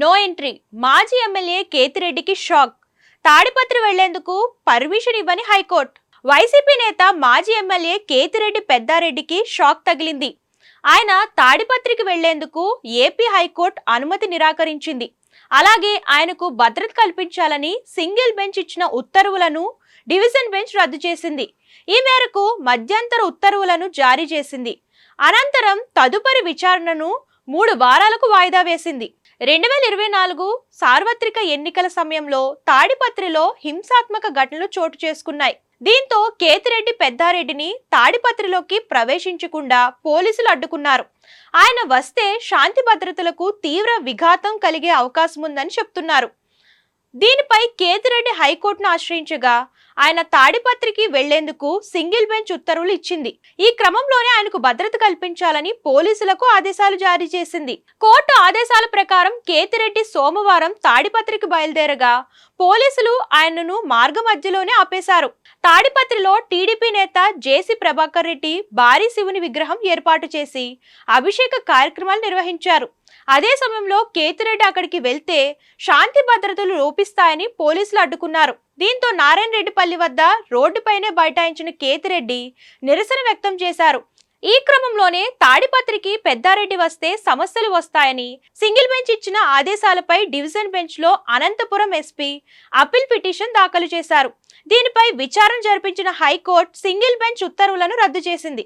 No entry. మాజీ MLA కేతిరెడ్డికి shock. Tadipatri వెళ్లేందుకు పర్మిషన్ ఇవ్వని హైకోర్టు. వైసీపీ నేత మాజీ ఎమ్మెల్యే కేతిరెడ్డి పెద్దారెడ్డికి షాక్ తగిలింది. ఆయన తాడిపత్రికి వెళ్లేందుకు ఏపీ హైకోర్టు అనుమతి నిరాకరించింది. అలాగే ఆయనకు భద్రత కల్పించాలని సింగిల్ బెంచ్ ఇచ్చిన ఉత్తర్వులను డివిజన్ బెంచ్ రద్దు చేసింది. ఈ మేరకు మధ్యంతర ఉత్తర్వులను జారీ చేసింది. అనంతరం తదుపరి విచారణను 3 వారాలకు వాయిదా వేసింది. 2024 సార్వత్రిక ఎన్నికల సమయంలో తాడిపత్రిలో హింసాత్మక ఘటనలు చోటు చేసుకున్నాయి. దీంతో కేతిరెడ్డి పెద్దారెడ్డిని తాడిపత్రిలోకి ప్రవేశించకుండా పోలీసులు అడ్డుకున్నారు. ఆయన వస్తే శాంతి భద్రతలకు తీవ్ర విఘాతం కలిగే అవకాశం ఉందని చెప్తున్నారు. దీనిపై కేతిరెడ్డి హైకోర్టును ఆశ్రయించగా ఆయన తాడిపత్రికి వెళ్లేందుకు సింగిల్ బెంచ్ ఉత్తర్వులు ఇచ్చింది. ఈ క్రమంలోనే ఆయనకు భద్రత కల్పించాలని పోలీసులకు ఆదేశాలు జారీ చేసింది. కోర్టు ఆదేశాల ప్రకారం కేతిరెడ్డి సోమవారం తాడిపత్రికి బయలుదేరగా పోలీసులు ఆయనను మార్గ మధ్యలోనే ఆపేశారు. తాడిపత్రిలో టీడీపీ నేత జేసీ ప్రభాకర్ రెడ్డి భారీ శివుని విగ్రహం ఏర్పాటు చేసి అభిషేక కార్యక్రమాలు నిర్వహించారు. అదే సమయంలో కేతిరెడ్డి అక్కడికి వెళ్తే శాంతి భద్రతలు లోపిస్తాయని పోలీసులు అడ్డుకున్నారు. దీంతో నారాయణరెడ్డిపల్లి వద్ద రోడ్డుపైనే బైఠాయించిన కేతిరెడ్డి నిరసన వ్యక్తం చేశారు. ఈ క్రమంలోనే తాడిపత్రికి పెద్దారెడ్డి వస్తే సమస్యలు వస్తాయని సింగిల్ బెంచ్ ఇచ్చిన ఆదేశాలపై డివిజన్ బెంచ్ లో అనంతపురం ఎస్పీ అప్పీల్ పిటిషన్ దాఖలు చేశారు. దీనిపై విచారణ జరిపించిన హైకోర్టు సింగిల్ బెంచ్ ఉత్తర్వులను రద్దు చేసింది.